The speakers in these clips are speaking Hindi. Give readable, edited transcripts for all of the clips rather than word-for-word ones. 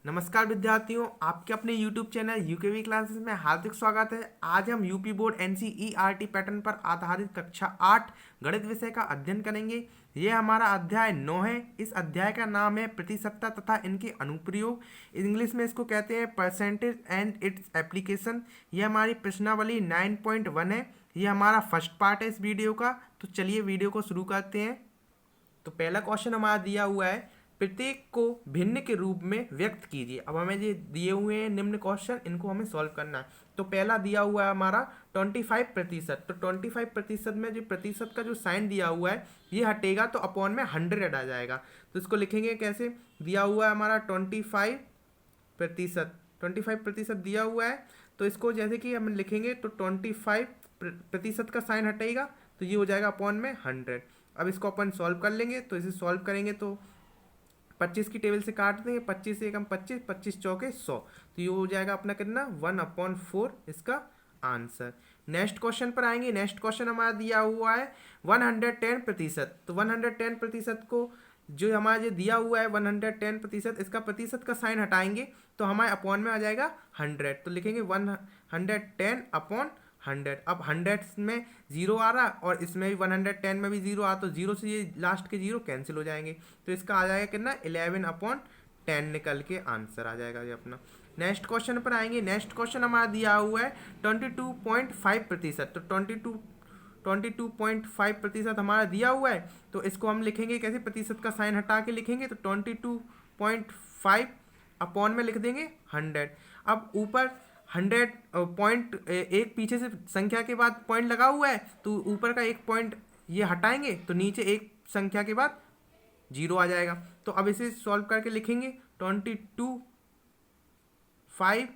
नमस्कार विद्यार्थियों, आपके अपने YouTube चैनल यूकेवी क्लासेस में हार्दिक स्वागत है। आज हम यूपी बोर्ड एनसीईआरटी पैटर्न पर आधारित कक्षा 8 गणित विषय का अध्ययन करेंगे। यह हमारा अध्याय 9 है। इस अध्याय का नाम है प्रतिशतता तथा इनके अनुप्रयोग। इंग्लिश में इसको कहते हैं परसेंटेज एंड इट्स एप्लीकेशन। यह हमारी प्रश्नावली 9.1 है। यह हमारा फर्स्ट पार्ट है इस वीडियो का। तो चलिए वीडियो को शुरू करते हैं। तो पहला क्वेश्चन हमारा दिया हुआ है, प्रत्येक को भिन्न के रूप में व्यक्त कीजिए। अब हमें ये दिए हुए हैं निम्न क्वेश्चन, इनको हमें सॉल्व करना है। तो पहला दिया हुआ है हमारा 25%। तो 25% में जो प्रतिशत का जो साइन दिया हुआ है ये हटेगा तो अपॉन में 100 आ जाएगा। तो इसको लिखेंगे कैसे? दिया हुआ है हमारा 25%। 25% दिया हुआ है तो इसको जैसे कि हम लिखेंगे तो 25% का साइन हटेगा तो ये हो जाएगा अपॉन में 100। अब इसको अपन सॉल्व कर लेंगे। तो इसे सॉल्व करेंगे तो 25 की टेबल से काट देंगे। 25 से 1 हम 25, 25 चौके 100। तो ये हो जाएगा अपना कितना 1/4 इसका आंसर। नेक्स्ट क्वेश्चन पर आएंगे। नेक्स्ट क्वेश्चन हमारा दिया हुआ है 110%। तो 110% को जो हमारा जो दिया हुआ है 110%, इसका प्रतिशत का साइन हटाएंगे तो हमारे अपॉन में आ जाएगा 100। तो लिखेंगे 110/100। अब 100 में 0 आ रहा और इसमें भी 110 में भी 0 आ, तो 0 से ये लास्ट के 0 कैंसिल हो जाएंगे। तो इसका आ जाएगा कितना 11/10 निकल के आंसर आ जाएगा ये अपना। नेक्स्ट क्वेश्चन पर आएंगे। नेक्स्ट क्वेश्चन हमारा दिया हुआ है 22.5%। तो 22.5% हमारा दिया हुआ है तो इसको हम लिखेंगे कैसे? प्रतिशत का साइन हटा के लिखेंगे तो 22.5 अपॉन में लिख देंगे 100। अब ऊपर 100 पॉइंट एक पीछे से संख्या के बाद पॉइंट लगा हुआ है तो ऊपर का एक पॉइंट ये हटाएंगे तो नीचे एक संख्या के बाद 0 आ जाएगा। तो अब इसे सॉल्व करके लिखेंगे 22.5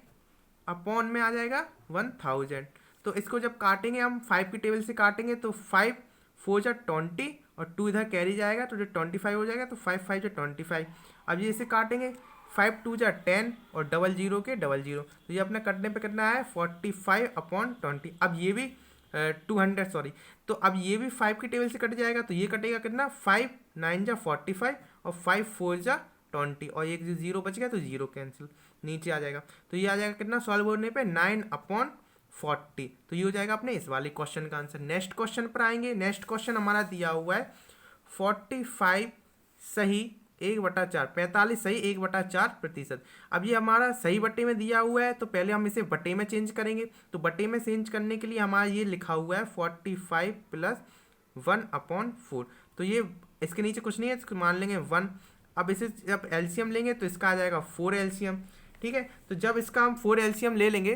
अपॉन में आ जाएगा 1000। तो इसको जब काटेंगे हम 5 की टेबल से काटेंगे तो 5 4 जा 20 और 2 इधर कैरी जाएगा तो जो 25 हो जाएगा। तो 5 5 जा 25। अब ये इसे काटेंगे 5 2 जा 10 और 00 के 00। तो ये अपने कटने पे कितना है 45/20। अब ये भी 200 सॉरी। तो अब ये भी 5 की टेबल से कट जाएगा तो ये कटेगा कितना 5 9 जा 45 और 5 4 जा 20 और एक जो 0 बच गया तो 0 कैंसिल नीचे आ जाएगा। तो ये आ जाएगा कितना सॉल्व होने पे 9/40। तो ये हो जाएगा अपने इस वाले क्वेश्चन का आंसर। नेक्स्ट क्वेश्चन पर आएंगे। नेक्स्ट क्वेश्चन हमारा दिया हुआ है 45 सही 1/4, 45 सही 1/4%। अब ये हमारा सही बट्टे में दिया हुआ है तो पहले हम इसे बट्टे में चेंज करेंगे। तो बट्टे में चेंज करने के लिए हमारा ये लिखा हुआ है 45 + 1/4। तो ये इसके नीचे कुछ नहीं है, इसको मान लेंगे 1। अब इसे जब एलसीएम लेंगे तो इसका आ जाएगा 4 एलसीएम। ठीक है, तो जब इसका हम 4 एलसीएम ले लेंगे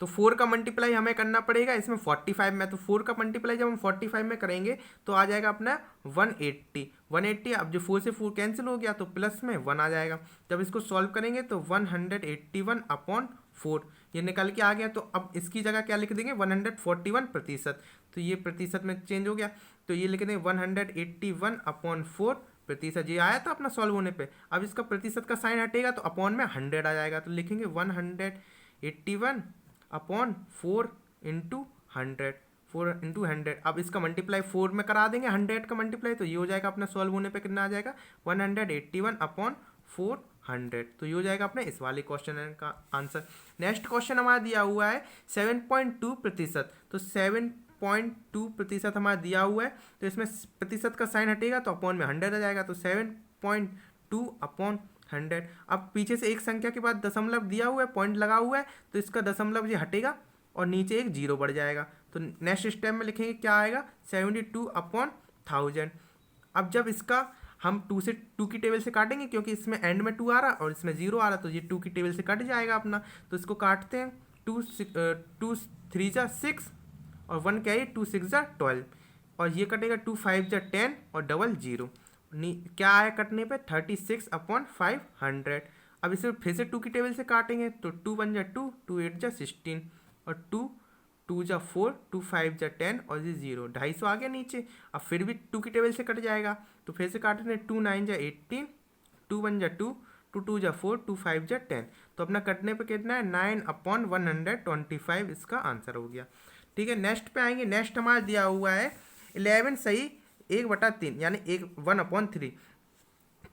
तो 4 का मल्टीप्लाई हमें करना पड़ेगा इसमें 45 में। तो 4 का मल्टीप्लाई जब हम 45 में करेंगे तो आ जाएगा अपना 180। अब जो 4 से 4 कैंसिल हो गया तो प्लस में 1 आ जाएगा। जब इसको सॉल्व करेंगे तो 181/4 ये निकल के आ गया। तो अब इसकी जगह क्या लिख देंगे 141%। तो ये प्रतिशत में चेंज हो गया तो ये लिख देंगे 181/4%। ये आया था अपना सॉल्व होने पे। अब इसका प्रतिशत का साइन हटेगा तो अपॉन में 100 आ जाएगा। तो लिखेंगे 181/4 इंटू 100, 4 इंटू 100। अब इसका मल्टीप्लाई 4 में करा देंगे 100 का मल्टीप्लाई तो ये हो जाएगा अपना सॉल्व होने पे कितना आ जाएगा 181/400। तो ये हो जाएगा अपने इस वाले क्वेश्चन का आंसर। नेक्स्ट क्वेश्चन हमारा दिया हुआ है 7.2%। तो 7.2% हमारा दिया हुआ है तो इसमें प्रतिशत का साइन हटेगा तो अपॉन में 100 आ जाएगा। तो 7.2/100। अब पीछे से एक संख्या के बाद दशमलव दिया हुआ है, पॉइंट लगा हुआ है तो इसका दशमलव ये हटेगा और नीचे एक 0 बढ़ जाएगा। तो नेक्स्ट स्टेप में लिखेंगे क्या आएगा 72/1000। अब जब इसका हम 2 की टेबल से काटेंगे क्योंकि इसमें एंड में 2 आ रहा और इसमें 0 आ रहा तो ये 2 की टेबल से कट जाएगा अपना। तो इसको काटते हैं 2 3 जा 6 और 1 कैरी 2 6 जा 12 और ये कटेगा 2 5 जा 10 और 00 क्या आया कटने पे 36/500। अब इसे फिर से 2 की टेबल से काटेंगे तो 2 1 जा 2, 2 8 जा 16 और 2 2 जा 4, 2 5 जा 10 और ये 0 250 आ गया नीचे। अब फिर भी 2 की टेबल से कट जाएगा तो फिर से काटेंगे 2 9 जा 18, 2 1 जा 2, 2 2 जा 4, 2 5 जा 10। तो अपना कटने पे कितना है 9/125 इसका आंसर हो गया। ठीक है, नेक्स्ट पे आएंगे। नेक्स्ट हमारा दिया हुआ है 11 सही 1/3 यानी 1/3।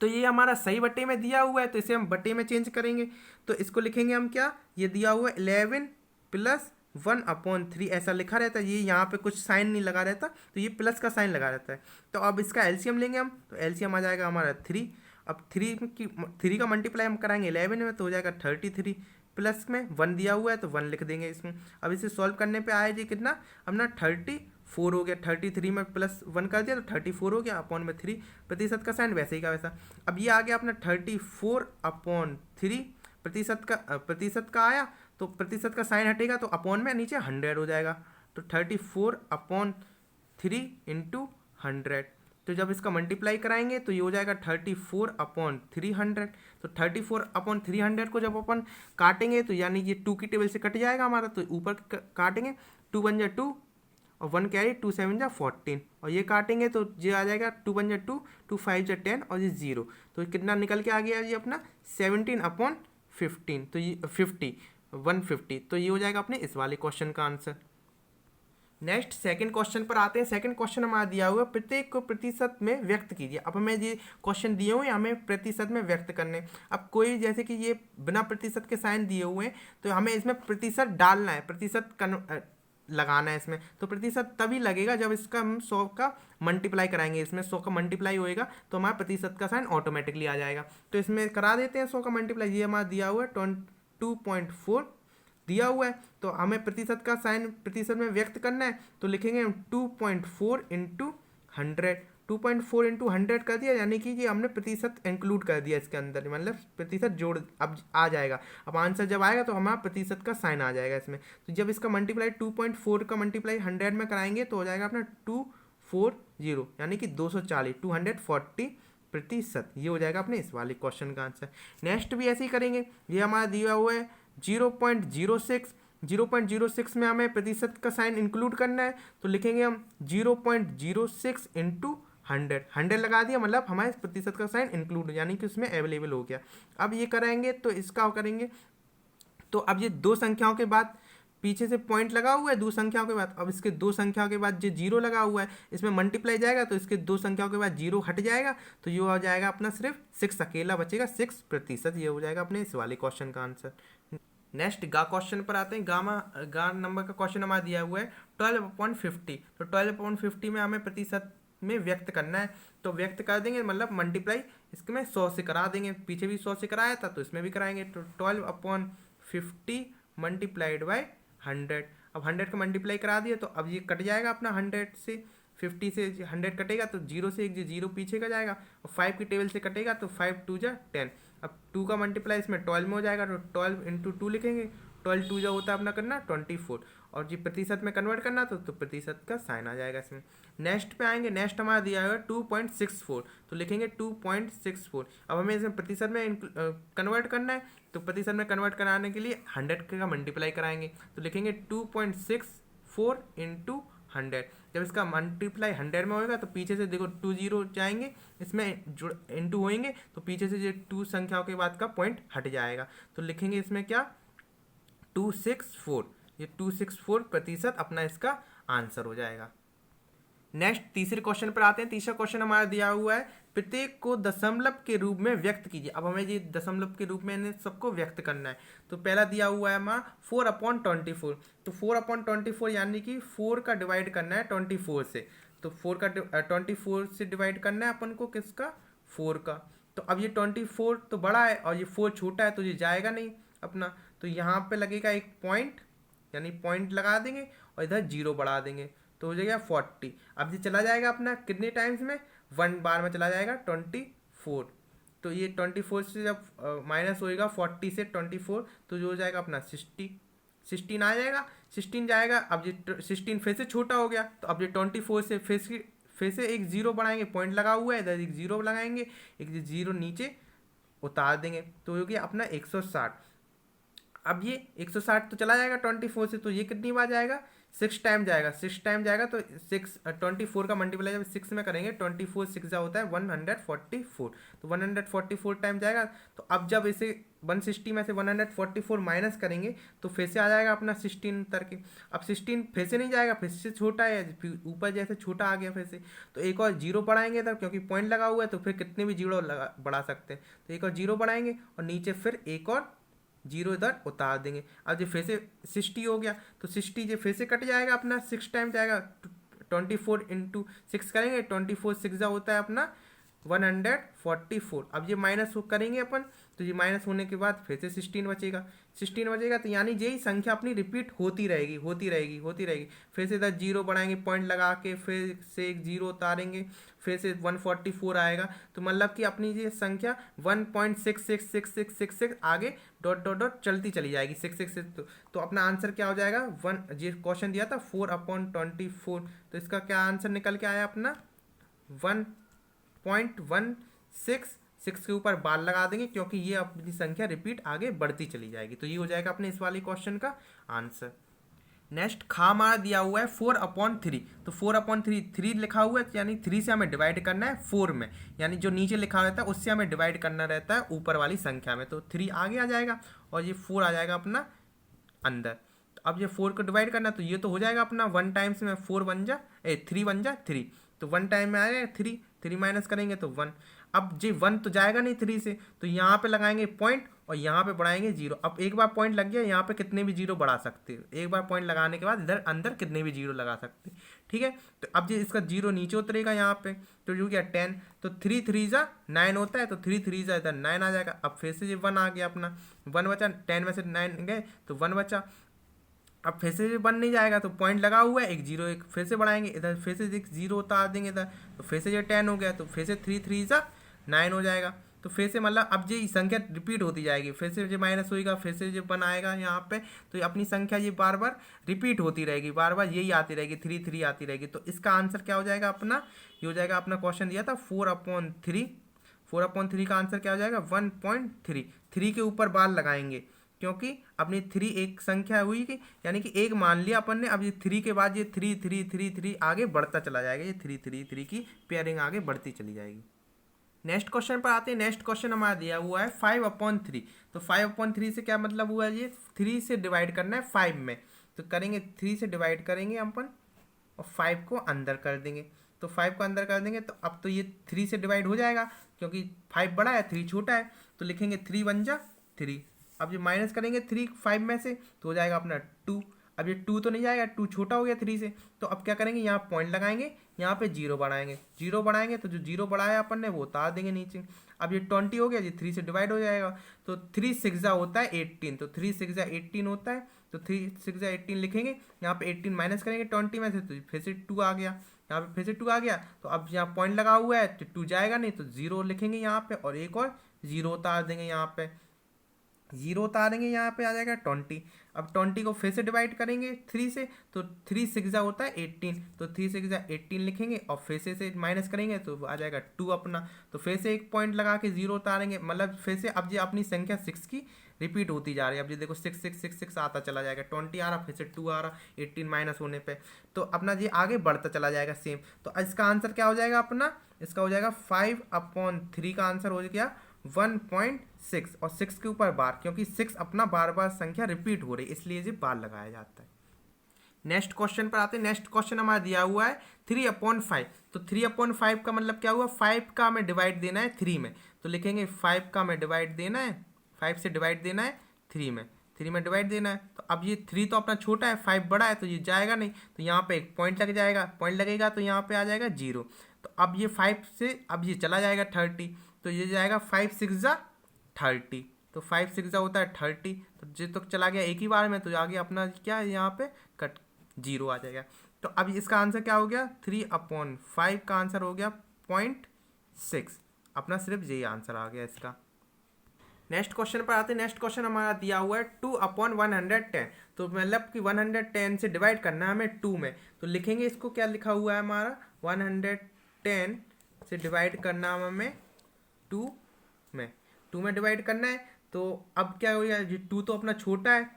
तो ये हमारा सही बट्टे में दिया हुआ है, तो इसे हम बट्टे में चेंज करेंगे। तो इसको लिखेंगे हम क्या, ये दिया हुआ है 11 प्लस 1/3 ऐसा लिखा रहता है, ये यहाँ पे कुछ साइन नहीं लगा रहता, तो ये प्लस का साइन लगा रहता है। तो अब इसका एलसीएम लेंगे हम, तो एलसीएम आ जाएगा हमारा 3। अब 3 का मल्टीप्लाई हम कराएंगे 11 में, तो हो जाएगा 33 प्लस में 1 दिया हुआ है तो 1 लिख देंगे इसमें। अब इसे सॉल्व करने पे आया जी कितना, अपना 34 हो गया। 33 में प्लस 1 कर दिया तो 34 हो गया, अपॉन में 3, प्रतिशत का साइन वैसे ही का वैसा। अब ये आ गया अपना 34/3, प्रतिशत का आया, तो प्रतिशत का साइन हटेगा तो अपॉन में नीचे 100 हो जाएगा। तो 34/3 इंटू 100, तो जब इसका मल्टीप्लाई कराएंगे तो ये हो जाएगा 34/300। तो 34/300 को जब अपन काटेंगे तो यानी ये 2 की टेबल से कट जाएगा हमारा, तो ऊपर काटेंगे 2 × 2 और 1 कैरी 2 × 7 = 14, और ये काटेंगे तो ये आ जाएगा 2 × 2 2 × 5 = 10 और ये 0। तो कितना निकल के आ गया ये अपना 17/15, तो ये 150। तो ये हो जाएगा अपने इस वाले क्वेश्चन का आंसर। नेक्स्ट सेकंड क्वेश्चन पर आते हैं। सेकंड क्वेश्चन हमारा दिया हुआ है प्रत्येक को प्रतिशत में व्यक्त कीजिए। अब हमें ये क्वेश्चन दिए हुए हैं, हमें प्रतिशत में व्यक्त करने। अब कोई जैसे कि ये बिना प्रतिशत के साइन दिए हुए हैं तो हमें इसमें प्रतिशत डालना है, प्रतिशत लगाना है इसमें। तो प्रतिशत तभी लगेगा जब इसका हम 100 का मल्टीप्लाई कराएंगे, इसमें 100 का मल्टीप्लाई होएगा तो हमारा प्रतिशत का साइन ऑटोमेटिकली आ जाएगा। तो इसमें करा देते हैं 100 का मल्टीप्लाई। ये हमारा दिया हुआ है 2.4 दिया हुआ है, तो हमें प्रतिशत का साइन प्रतिशत में व्यक्त करना है, तो लिखेंगे हम 2.4 × 100। 2.4 × 100 कर दिया, यानी कि ये हमने प्रतिशत इंक्लूड कर दिया इसके अंदर, मतलब प्रतिशत जोड़ अब आ जाएगा। अब आंसर जब आएगा तो हमारा प्रतिशत का साइन आ जाएगा इसमें। तो जब इसका मल्टीप्लाई 2.4 का मल्टीप्लाई 100 में कराएंगे तो हो जाएगा अपना 240, यानी कि 240, 240 प्रतिशत। ये हो जाएगा अपने इस वाले क्वेश्चन का आंसर। नेक्स्ट भी ऐसे ही करेंगे। ये हमारा दिया हुआ है 0.06 में हमें प्रतिशत का साइन इंक्लूड करना है, तो लिखेंगे हम 0.06 × 100 लगा दिया, मतलब हमारे प्रतिशत का साइन इंक्लूड यानी कि उसमें अवेलेबल हो गया। अब ये करेंगे तो इसका करेंगे, तो अब ये दो संख्याओं के बाद पीछे से पॉइंट लगा हुआ है, दो संख्याओं के बाद, अब इसके दो संख्याओं के बाद जो 0 लगा हुआ है इसमें मल्टीप्लाई जाएगा तो इसके दो संख्याओं के बाद 0 हट जाएगा, तो ये हो जाएगा अपना सिर्फ 6 अकेला बचेगा, 6%। ये हो जाएगा अपने इस वाले क्वेश्चन का आंसर। नेक्स्ट गा क्वेश्चन पर आते हैं। गा नंबर का क्वेश्चन हमारा दिया हुआ है 12/50। तो 12/50 में हमें प्रतिशत में व्यक्त करना है, तो व्यक्त कर देंगे मतलब मल्टीप्लाई इसमें 100 से करा देंगे। पीछे भी 100 से कराया था तो इसमें भी कराएंगे। तो 12/50 मल्टीप्लाइड बाय 100। अब 100 का मल्टीप्लाई करा दिया तो अब ये कट जाएगा अपना 100 से, 50 से 100 कटेगा तो 0 से एक 0 पीछे का जाएगा, और 5 की टेबल से कटेगा तो 5 × 2 = 10। अब 2 का मल्टीप्लाई इसमें 12 में हो जाएगा, तो 12 × 2 लिखेंगे। 12 2 जो होता है अपना करना 24, और जी प्रतिशत में कन्वर्ट करना तो प्रतिशत का साइन आ जाएगा इसमें। नेक्स्ट पे आएंगे। नेक्स्ट हमारा दिया है 2.64, तो लिखेंगे 2.64। अब हमें इसमें प्रतिशत में कन्वर्ट करना है, तो प्रतिशत में कन्वर्ट कराने के लिए 100 का मल्टीप्लाई कराएंगे, तो लिखेंगे 2.64 × 100। जब इसका मल्टीप्लाई 100 में होगा तो पीछे से देखो 2 0 जाएंगे, इसमें जुड़ इंटू होएंगे तो पीछे से जो 2 संख्याओं के बाद का पॉइंट हट जाएगा, तो लिखेंगे इसमें क्या 264। ये 264% अपना इसका आंसर हो जाएगा। नेक्स्ट तीसरे क्वेश्चन पर आते हैं। तीसरा क्वेश्चन हमारा दिया हुआ है प्रत्येक को दशमलव के रूप में व्यक्त कीजिए। अब हमें ये दशमलव के रूप में इन्हें सबको व्यक्त करना है। तो पहला दिया हुआ है हमारा 4/24। तो 4/24 यानी कि 4 का डिवाइड करना है 24 से। तो 4 का 24 से डिवाइड करना है अपन को किसका, 4 का। तो अब ये 24 तो बड़ा है और ये 4 छोटा है, तो ये जाएगा नहीं अपना। तो यहाँ पे लगेगा एक पॉइंट, यानी पॉइंट लगा देंगे और इधर 0 बढ़ा देंगे, तो हो जाएगा 40। अब ये चला जाएगा अपना कितने टाइम्स में, 1 बार में चला जाएगा 24। तो ये 24 से जब माइनस होएगा 40 से 24, तो जो हो जाएगा अपना 16 आ जाएगा, 16 जाएगा। अब ये 16 फिर से छोटा हो गया, तो अब ये 24 से फिर से एक 0 बढ़ाएंगे, पॉइंट लगा हुआ है, इधर एक 0 लगाएंगे, एक 0 नीचे उतार देंगे, तो हो गया अपना 160। अब ये 160 तो चला जाएगा 24 से, तो ये कितनी बार जाएगा, 6 टाइम जाएगा, 6 टाइम जाएगा तो 24 का मल्टीप्लाई जब 6 में करेंगे 24 6 होता है 144, तो 144 टाइम जाएगा। तो अब जब इसे 160 में से 144 माइनस करेंगे तो फिर से आ जाएगा अपना 16 उतर के। अब 16 फिर से नहीं जाएगा, फिर से छोटा है, फिर ऊपर जैसे छोटा आ गया फिर से, तो एक और जीरो बढ़ाएंगे तब, क्योंकि पॉइंट लगा हुआ है तो फिर कितने भी जीरो लगा बढ़ा सकते हैं, तो एक और जीरो बढ़ाएंगे और नीचे फिर एक और जीरो इधर उतार देंगे। अब जो फिर से 60 हो गया तो 60 जो फिर से कट जाएगा अपना, 6 टाइम जाएगा, 24 इंटू 6 करेंगे, 24 6 होता है अपना 144। अब ये माइनस करेंगे अपन, तो ये माइनस होने के बाद फिर से 16 बचेगा, 16 बचेगा, तो यानी यही संख्या अपनी रिपीट होती रहेगी होती रहेगी होती रहेगी। फिर से इधर जीरो बढ़ाएंगे पॉइंट लगा के, फिर से एक जीरो उतारेंगे, फिर से 144 आएगा, तो मतलब कि अपनी ये संख्या 1.666666 आगे डॉट डॉट डॉट चलती चली जाएगी 666। तो अपना आंसर क्या हो जाएगा, ये क्वेश्चन दिया था 4/24, तो इसका क्या आंसर निकल के आया अपना 1.16। 6 के ऊपर बार लगा देंगे क्योंकि ये अपनी संख्या रिपीट आगे बढ़ती चली जाएगी, तो ये हो जाएगा अपने इस वाले क्वेश्चन का आंसर। नेक्स्ट खा हमारा दिया हुआ है 4/3, तो 4/3 3 लिखा हुआ है, यानी 3 से हमें डिवाइड करना है 4 में, यानी जो नीचे लिखा रहता है उससे हमें डिवाइड करना रहता है ऊपर वाली संख्या में, तो 3 आगे आ जाएगा और ये 4 आ जाएगा अपना अंदर। तो अब ये 4 को डिवाइड करना, तो ये तो हो जाएगा अपना 1 टाइम्स में 4 बन जा 3 बन जा 3, तो 1 टाइम में आएगा 3, 3 माइनस करेंगे तो 1। अब जी 1 तो जाएगा नहीं 3 से, तो यहाँ पे लगाएंगे पॉइंट और यहाँ पे बढ़ाएंगे जीरो। अब एक बार पॉइंट लग गया, यहाँ पे कितने भी जीरो बढ़ा सकते हो, एक बार पॉइंट लगाने के बाद इधर अंदर कितने भी जीरो लगा सकते हैं, ठीक है। तो अब जो इसका जीरो नीचे उतरेगा यहाँ पे, तो जो क्या 10, तो 3 3 जा 9 होता है, तो 3 3 जा इधर 9 आ जाएगा। अब फिर से ये 1 आ गया अपना, 1 बचा, 10 में से 9 गए तो 1 बचा। अब फिर से बन नहीं जाएगा तो पॉइंट लगा हुआ है, एक जीरो एक फिर से बढ़ाएंगे, इधर फिर से एक जीरो उतार देंगे इधर, तो फिर से ये 10 हो गया, तो फिर से 3 3 जा 9 हो जाएगा। तो फिर से मतलब अब ये संख्या रिपीट होती जाएगी, फिर से ये माइनस होएगा, फिर से ये वन आएगा यहाँ पे, तो अपनी संख्या ये बार बार रिपीट होती रहेगी, बार बार यही आती रहेगी, 3 3 आती रहेगी। तो इसका आंसर क्या हो जाएगा अपना, ये हो जाएगा अपना क्वेश्चन दिया था 4/3, 4/3 का आंसर क्या हो जाएगा 1.3। 3 के ऊपर बार लगाएंगे क्योंकि अपनी 3 एक संख्या हुई कि यानी कि एक मान लिया अपन ने, अब ये 3 के बाद ये 3 3 3 3 आगे बढ़ता चला जाएगा, ये 3 3 3 की पेयरिंग आगे बढ़ती चली जाएगी। नेक्स्ट क्वेश्चन पर आते हैं। नेक्स्ट क्वेश्चन हमारा दिया हुआ है 5/3, तो 5/3 से क्या मतलब हुआ, ये 3 से डिवाइड करना है 5 में, तो करेंगे 3 से डिवाइड करेंगे अपन और 5 को अंदर कर देंगे, तो 5 को अंदर कर देंगे, तो अब तो ये 3 से डिवाइड हो जाएगा क्योंकि 5 बड़ा है 3 छोटा है, तो लिखेंगे 3 बन जा 3। अब ये माइनस करेंगे 3 5 में से तो हो जाएगा अपना 2। अब ये 2 तो नहीं जाएगा, 2 छोटा हो गया 3 से, तो अब क्या करेंगे यहाँ पॉइंट लगाएंगे, यहाँ पे जीरो बढ़ाएंगे, जीरो बढ़ाएंगे तो जो जीरो बढ़ाया अपन ने वो उतार देंगे नीचे। अब ये 20 हो गया, ये 3 से डिवाइड हो जाएगा, तो 3 6 होता है 18, तो 3 6 18 होता है, तो 3 6 18 लिखेंगे, यहाँ पे 18 माइनस करेंगे 20 में से तो फिर से 2 आ गया, यहाँ पे फिर से 2 आ गया, तो अब यहाँ पॉइंट लगा हुआ है तो 2 जाएगा नहीं, तो जीरो लिखेंगे यहाँ पे और एक और जीरो उतार देंगे, यहाँ पे जीरो उतारेंगे, यहाँ पे आ जाएगा 20। अब 20 को फिर से डिवाइड करेंगे 3 से, तो 3 6 होता है 18, तो 3 6 18 लिखेंगे और फिर से माइनस करेंगे तो आ जाएगा 2 अपना, तो फिर से एक पॉइंट लगा के जीरो उतारेंगे, मतलब फिर से अब ये अपनी संख्या 6 की रिपीट होती जा रही है। अब ये देखो 6 6 6 6 आता चला जाएगा, 20 आ रहा, फिर से 2 आ रहा, 18 माइनस होने पे, तो अपना ये आगे बढ़ता चला जाएगा सेम। तो इसका आंसर क्या हो जाएगा अपना, इसका हो जाएगा 5/3 का आंसर हो गया 1.6, और 6 के ऊपर बार, क्योंकि 6 अपना बार बार संख्या रिपीट हो रही है इसलिए ये बार लगाया जाता है। नेक्स्ट क्वेश्चन पर आते हैं। नेक्स्ट क्वेश्चन हमारा दिया हुआ है 3/5, तो 3/5 का मतलब क्या हुआ, 5 का हमें डिवाइड देना है 3 में, तो लिखेंगे 5 का हमें डिवाइड देना है, 5 से डिवाइड देना है 3 में, 3 में डिवाइड देना है। तो अब ये 3 तो अपना छोटा है, 5 बड़ा है, तो ये जाएगा नहीं, तो यहाँ पे एक पॉइंट लग जाएगा, पॉइंट लगेगा तो यहाँ पे आ जाएगा 0। तो अब ये 5 से अब ये चला जाएगा 30, तो ये जाएगा 5 6 30, तो 5 6 होता है 30, तो ये तो चला गया एक ही बार में, तो आगे अपना क्या है यहाँ पे कट 0 आ जाएगा। तो अब इसका आंसर क्या हो गया, 3/5 का आंसर हो गया 0.6, अपना सिर्फ यही आंसर आ गया इसका। नेक्स्ट क्वेश्चन पर आते हैं। नेक्स्ट क्वेश्चन हमारा दिया हुआ है 2/110, तो मतलब कि 110 से डिवाइड करना है हमें 2 में, तो लिखेंगे इसको, क्या लिखा हुआ है हमारा 110 से डिवाइड करना हमें 2 में, 2 में डिवाइड करना है। तो अब क्या हो गया, ये 2 तो अपना छोटा है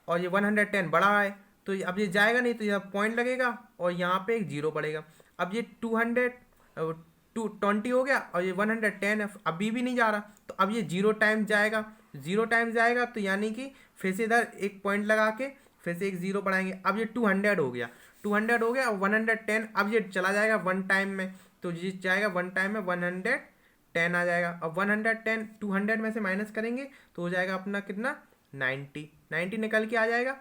और ये 110 बड़ा है, तो अब ये जाएगा नहीं, तो यहाँ पॉइंट लगेगा और यहाँ पे एक जीरो पड़ेगा। अब ये 220 हो गया और ये 110 है, अभी भी नहीं जा रहा, तो अब ये जीरो टाइम जाएगा। जीरो टाइम जाएगा तो यानी कि फिर से इधर एक पॉइंट लगा के फिर से एक जीरो बढ़ाएंगे। अब ये 200 हो गया, 200 हो गया और 110, अब ये चला जाएगा वन टाइम में, तो ये जाएगा वन टाइम में 110 आ जाएगा। अब 110 200 में से माइनस करेंगे तो हो जाएगा अपना कितना 90 निकल के आ जाएगा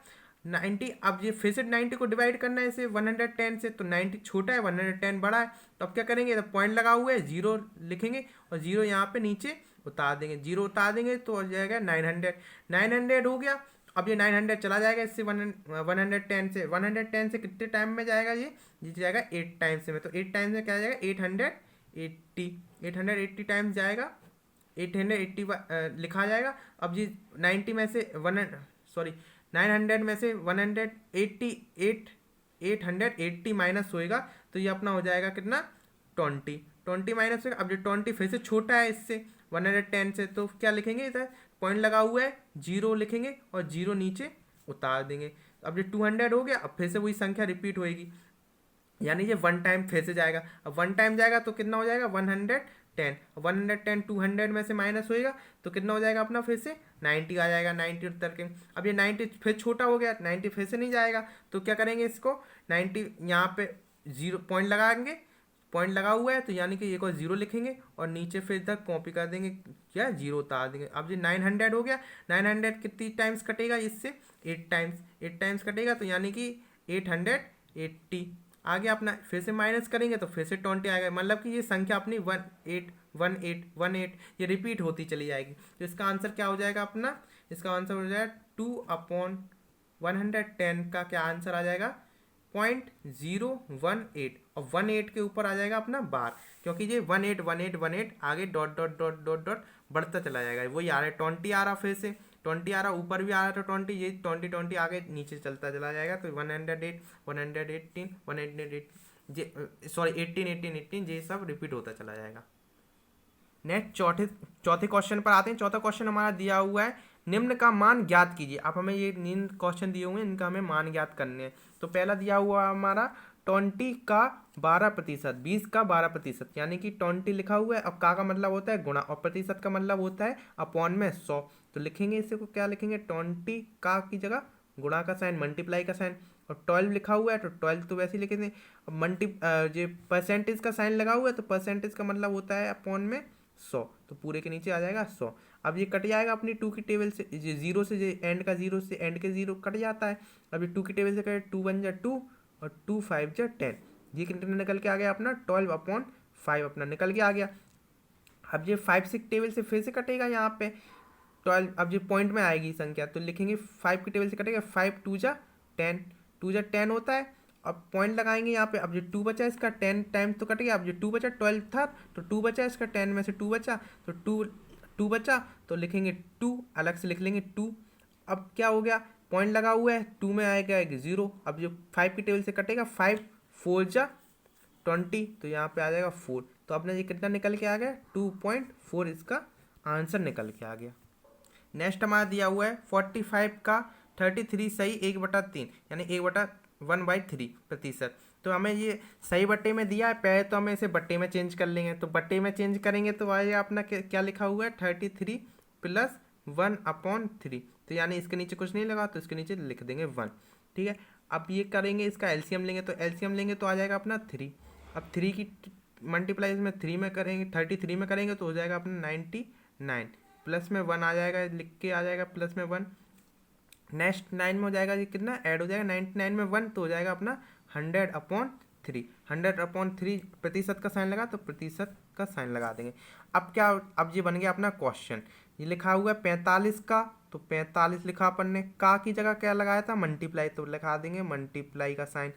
90। अब ये फिर से 90 को डिवाइड करना है इसे 110 से, तो 90 छोटा है 110 बड़ा है, तो अब क्या करेंगे, तो पॉइंट लगा हुआ है जीरो लिखेंगे और जीरो यहाँ पे नीचे उतार देंगे, जीरो उतार देंगे तो हो जाएगा 900 हो गया। अब ये 900 चला जाएगा इससे 110 से कितने टाइम में जाएगा, ये जाएगा 8 टाइम्स में, तो 8 टाइम्स में क्या जाएगा 880 टाइम्स जाएगा, 880 लिखा जाएगा। अब ये 90 में से 900 में से 880 माइनस होएगा, तो ये अपना हो जाएगा कितना 20 माइनस होगा। अब जो 20 फिर से छोटा है इससे 110 से, तो क्या लिखेंगे, इधर पॉइंट लगा हुआ है जीरो लिखेंगे और जीरो नीचे उतार देंगे। अब जो 200 हो गया, अब फिर से वही संख्या रिपीट होएगी, यानी ये वन टाइम फिर से जाएगा। अब वन टाइम जाएगा तो कितना हो जाएगा 110 200 में से माइनस होएगा तो कितना हो जाएगा अपना फिर से 90 आ जाएगा, 90 उतर के। अब ये 90 फिर छोटा हो गया, 90 फिर से नहीं जाएगा, तो क्या करेंगे इसको 90 यहाँ पे जीरो पॉइंट लगाएंगे, पॉइंट लगा हुआ है तो यानी कि एक और जीरो लिखेंगे और नीचे फिर इधर कॉपी कर देंगे, क्या जीरो उतार देंगे। अब ये 900 हो गया, 900 कितनी टाइम्स कटेगा इससे 8 टाइम्स कटेगा, तो यानी कि 880 आ गया अपना। फिर से माइनस करेंगे तो फिर से 20 आएगा, मतलब कि ये संख्या अपनी 18 ये रिपीट होती चली जाएगी। तो इसका आंसर क्या हो जाएगा अपना, इसका आंसर हो जाएगा 2/110 का क्या आंसर आ जाएगा 0.018 और 18 के ऊपर आ जाएगा अपना बार, क्योंकि ये 18 आगे dot dot dot dot dot बढ़ता चला जाएगा। वही आ रहा है 20 आ रहा, फिर से 20 आ रहा, ऊपर भी आ रहा था 20, ये 20 आगे नीचे चलता चला जाएगा, तो 108 118 188 ये सॉरी 18 ये सब रिपीट होता चला जाएगा। नेक्स्ट चौथे क्वेश्चन पर आते हैं। चौथा क्वेश्चन हमारा दिया हुआ है निम्न का मान ज्ञात कीजिए। आप हमें ये निम्न क्वेश्चन दिए हुए हैं, इनका हमें मान ज्ञात करने हैं। तो पहला दिया हुआ हमारा 20 का 12%, 20 का 12%, यानी कि 20 लिखा हुआ है, अब का मतलब होता है गुणा और प्रतिशत का मतलब होता है अपॉन में 100। तो लिखेंगे इसे को क्या लिखेंगे 20 का की जगह गुणा का साइन मल्टीप्लाई का साइन, और 12 लिखा हुआ है तो 12 तो वैसे ही लिखेंगे। अब ये परसेंटेज का साइन लगा हुआ है तो परसेंटेज का मतलब होता है अपॉन में 100, तो पूरे के नीचे आ जाएगा 100। अब ये कट जाएगा अपनी 2 की टेबल से, ये जीरो से एंड का जीरो से एंड के जीरो कट जाता है। अब ये 2 की टेबल से कटे 2 1 जा 2 और 2 5 जा 10, ये कितना निकल के आ गया अपना 12/5 अपना निकल के आ गया। अब ये 5 6 टेबल से फिर से कटेगा यहाँ पे 12, अब ये पॉइंट में आएगी संख्या, तो लिखेंगे 5 की टेबल से कटेगा 5 2 जा 10, 2 जा 10 होता है। अब पॉइंट लगाएंगे यहाँ पे, अब जो 2 बचा इसका 10 टाइम तो कट गया, अब जो 2 बचा 12 था तो 2 बचा इसका 10 में से 2 बचा तो 2 बचा, तो लिखेंगे 2 अलग से लिख लेंगे 2। अब क्या हो गया पॉइंट लगा हुआ है 2 में आएगा एक जीरो, अब जो 5 की टेबल से कटेगा 5 4 जा 20, तो यहाँ पे आ जाएगा 4, तो अपने ये कितना निकल के आ गया 2.4 इसका आंसर निकल के आ गया। नेक्स्ट हमारा दिया हुआ है 45 का 33 सही 1/3, यानी 1/3%। तो हमें ये सही बट्टे में दिया है, पहले तो हमें इसे बट्टे में चेंज कर लेंगे, तो बट्टे में चेंज करेंगे तो आएगा अपना क्या लिखा हुआ है 33 + 1/3, तो यानी इसके नीचे कुछ नहीं लगा तो इसके नीचे लिख देंगे 1, ठीक है। अब ये करेंगे इसका एलसीएम लेंगे, तो एलसीएम लेंगे तो आ जाएगा अपना 3। अब 3 की मल्टीप्लाई इसमें 3 में करेंगे 33 में करेंगे तो हो जाएगा अपना 99, प्लस में 1 आ जाएगा, लिख के आ जाएगा प्लस में 1। नेक्स्ट 9 में हो जाएगा ये कितना ऐड हो जाएगा 99 में 1 तो हो जाएगा अपना 100/3, 100/3 प्रतिशत का साइन लगा तो प्रतिशत का साइन लगा देंगे। अब क्या, अब ये बन गया अपना क्वेश्चन। ये लिखा हुआ है 45 का, तो 45 लिखा अपन ने, का की जगह क्या लगाया था मल्टीप्लाई, तो लिखा देंगे मल्टीप्लाई का साइन।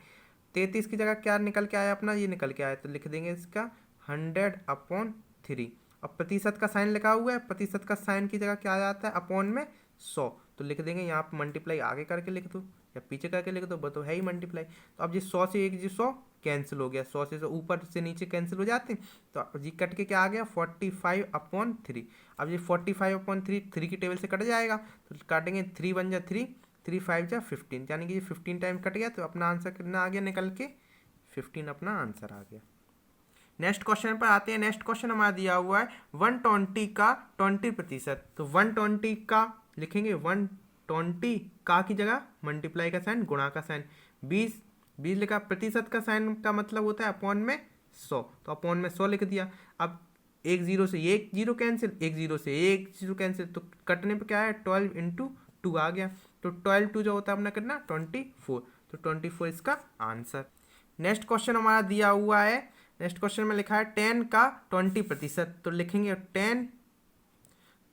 33 की जगह क्या निकल के आया अपना, ये निकल के आया तो लिख देंगे इसका 100/3। अब प्रतिशत का साइन लिखा हुआ है, प्रतिशत का साइन की जगह क्या आ जाता है अपॉन में 100, तो लिख देंगे यहाँ पर मल्टीप्लाई आगे करके लिख दो या पीछे करके लिख दो, तो है ही मल्टीप्लाई। तो अब ये 100 से एक 100 कैंसिल हो गया, 100 से ऊपर से नीचे कैंसिल हो जाते हैं, तो ये कट के क्या आ गया 45/3। अब ये 45/3 3 की टेबल से कट जाएगा, तो काटेंगे 3 1 जा 3, 3 5 जा 15, यानी कि ये 15 टाइम कट गया, तो अपना आंसर कितना आ गया निकल के 15 अपना आंसर आ गया। नेक्स्ट क्वेश्चन पर आते हैं। नेक्स्ट क्वेश्चन हमारा दिया हुआ है 120 का 20%। तो 120 का लिखेंगे 120 का की जगह मल्टीप्लाई का साइन, गुणा का साइन, 20 लिखा, प्रतिशत का साइन का मतलब होता है अपॉन में 100, तो अपॉन में 100 लिख दिया। अब एक जीरो से एक जीरो कैंसिल, एक जीरो से एक जीरो कैंसिल, तो कटने पे क्या है 12 इंटू 2 आ गया, तो 12 2 जो होता है अपना कितना 24, तो 24 इसका आंसर। नेक्स्ट क्वेश्चन हमारा दिया हुआ है। नेक्स्ट क्वेश्चन में लिखा है 10 का 20%। तो लिखेंगे 10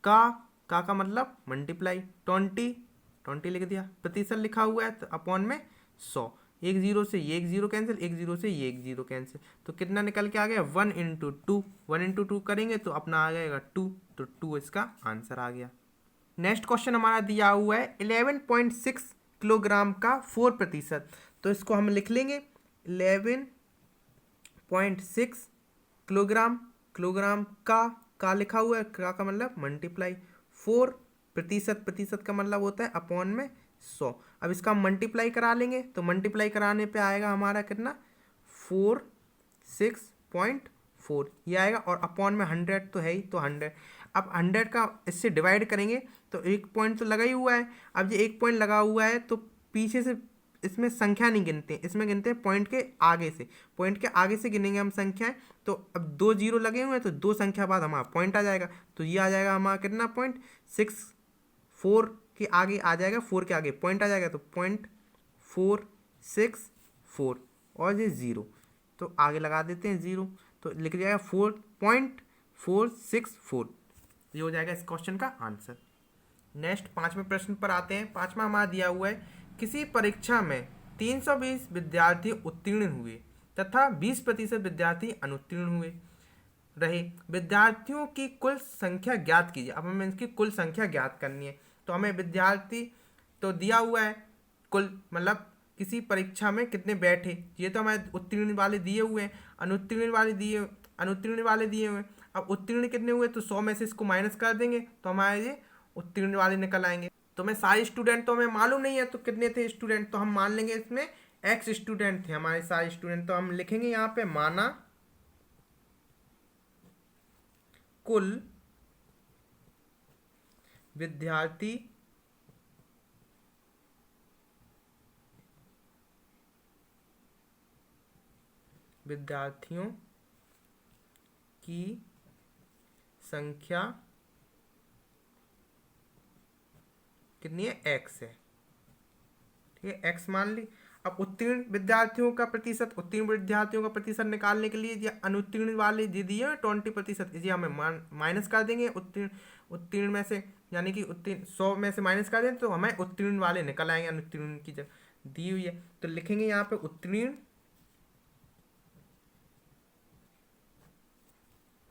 का मतलब मल्टीप्लाई, 20 लिख दिया, प्रतिशत लिखा हुआ है तो अपॉन में 100, एक जीरो से एक जीरो कैंसिल, एक जीरो से एक जीरो कैंसिल, तो कितना निकल के आ गया 1 इंटू 2, 1 इंटू 2 करेंगे तो अपना आ जाएगा 2, तो 2 इसका आंसर आ गया। नेक्स्ट क्वेश्चन हमारा दिया हुआ है 11.6 किलोग्राम का 4%। तो इसको हम लिख लेंगे 11.6 किलोग्राम, किलोग्राम का लिखा हुआ है, का मतलब मल्टीप्लाई, 4%, प्रतिशत का मतलब होता है अपॉन में 100। अब इसका हम मल्टीप्लाई करा लेंगे, तो मल्टीप्लाई कराने पे आएगा हमारा कितना 46.4 ये आएगा, और अपॉन में 100 तो है ही, तो 100। अब 100 का इससे डिवाइड करेंगे तो एक पॉइंट तो लगा ही हुआ है। अब ये एक पॉइंट लगा हुआ है तो पीछे से इसमें संख्या नहीं गिनते, इसमें गिनते हैं पॉइंट के आगे से, पॉइंट के आगे से गिनेंगे हम संख्याएं। तो अब 2 जीरो लगे हुए हैं तो 2 संख्या बाद हमारा पॉइंट आ जाएगा, तो ये आ जाएगा हमारा कितना पॉइंट 4 के आगे आ जाएगा, 4 के आगे पॉइंट आ जाएगा, तो 0.464 और ये 0, तो आगे लगा देते हैं 0, तो लिख जाएगा 4.464, ये हो जाएगा इस क्वेश्चन का आंसर। नेक्स्ट 5वें प्रश्न पर आते हैं। 5वां हमारा दिया हुआ है किसी परीक्षा में 320 विद्यार्थी उत्तीर्ण हुए तथा 20% विद्यार्थी अनुत्तीर्ण हुए रहे, विद्यार्थियों की कुल संख्या ज्ञात कीजिए। अब हमें इसकी कुल संख्या ज्ञात करनी है, तो हमें विद्यार्थी तो दिया हुआ है कुल, मतलब किसी परीक्षा में कितने बैठे, ये तो हमारे उत्तीर्ण वाले दिए हुए हैं, अनुत्तीर्ण वाले दिए हुए हैं। अब उत्तीर्ण कितने हुए, तो 100 में से इसको माइनस कर देंगे तो हमारे ये उत्तीर्ण वाले निकल आएंगे। तो मैं सारे स्टूडेंट तो हमें मालूम नहीं है तो कितने थे स्टूडेंट, तो हम मान लेंगे इसमें x स्टूडेंट थे हमारे सारे स्टूडेंट, तो हम लिखेंगे यहाँ पे माना कुल विद्यार्थियों की संख्या कितनी है x है, ठीक है x मान ली। अब उत्तीर्ण विद्यार्थियों का प्रतिशत निकालने के लिए ये अनुत्तीर्ण वाले जो दिए 20%, ये हमें माइनस कर देंगे उत्तीर्ण में से, यानी कि उत्तीर्ण 100 में से माइनस कर दें तो हमें उत्तीर्ण वाले निकल आएंगे, अनुत्तीर्ण की जब दी हुई है। तो लिखेंगे यहाँ पे उत्तीर्ण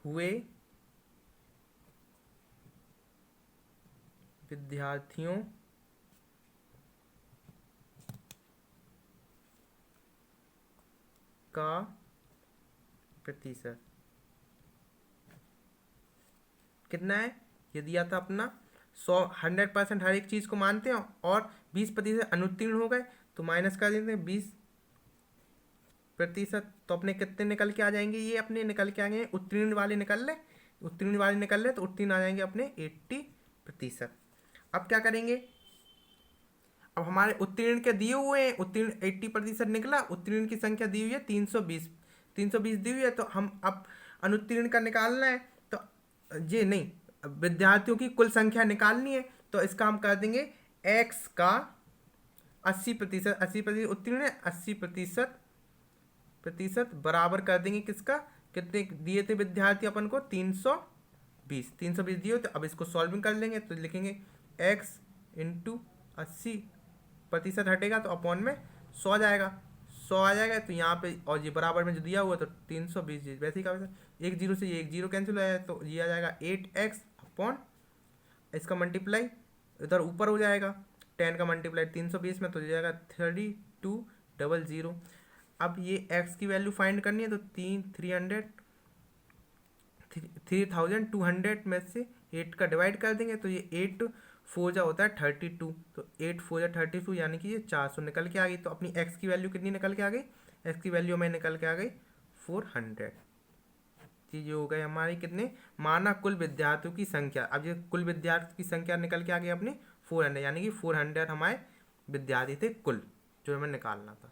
हुए विद्यार्थियों का प्रतिशत कितना है, ये दिया था अपना 100% हर एक चीज़ को मानते हैं, और 20% अनुत्तीर्ण हो गए तो माइनस कर देते हैं 20%, तो अपने कितने निकल के आ जाएंगे, ये अपने निकल के आ गए उत्तीर्ण वाले निकल ले तो उत्तीर्ण आ जाएंगे अपने 80%। अब क्या करेंगे, अब हमारे उत्तीर्ण के दिए हुए हैं, उत्तीर्ण 80% निकला, उत्तीर्ण की संख्या दी हुई है 320 दी हुई है, तो हम अब अनुत्तीर्ण का निकालना है, तो ये नहीं विद्यार्थियों की कुल संख्या निकालनी है, तो इसका हम कर देंगे x का 80% उत्तीर्ण है, 80% बराबर कर देंगे किसका, कितने दिए थे विद्यार्थी अपन को 320 दिए, तो अब इसको सॉल्विंग कर लेंगे, तो लिखेंगे x इंटू 80% हटेगा तो अपॉन में 100 आ जाएगा, तो यहाँ पे, और ये बराबर में जो दिया हुआ तो 320 वैसे ही का वैसे, एक जीरो से एक जीरो कैंसिल हो जाएगा, तो ये आ जाएगा 8x अपॉन इसका मल्टीप्लाई इधर ऊपर हो जाएगा 10 का मल्टीप्लाई 320 में, तो हो जाएगा 3200। अब ये x की वैल्यू फाइंड करनी है, तो 3200 में से 8 का डिवाइड कर देंगे, तो ये 8 4 जा होता है 32, तो 8 4 जा 32 यानी कि ये 400 निकल के आ गई। तो अपनी एक्स की वैल्यू कितनी निकल के आ गई? एक्स की वैल्यू हमें निकल के आ गई 400। ये हो गए हमारी कितने माना कुल विद्यार्थियों की संख्या। अब ये कुल विद्यार्थियों की संख्या निकल के आ गई अपनी 400, यानी कि 400 हमारे विद्यार्थी थे कुल, जो हमें निकालना था।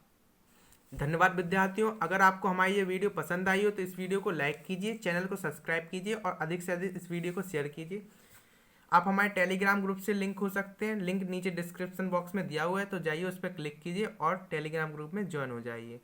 धन्यवाद विद्यार्थियों। अगर आपको हमारी ये वीडियो पसंद आई हो तो इस वीडियो को लाइक कीजिए, चैनल को सब्सक्राइब कीजिए और अधिक से अधिक इस वीडियो को शेयर कीजिए। आप हमारे टेलीग्राम ग्रुप से लिंक हो सकते हैं, लिंक नीचे डिस्क्रिप्शन बॉक्स में दिया हुआ है, तो जाइए उस पर क्लिक कीजिए और टेलीग्राम ग्रुप में ज्वाइन हो जाइए।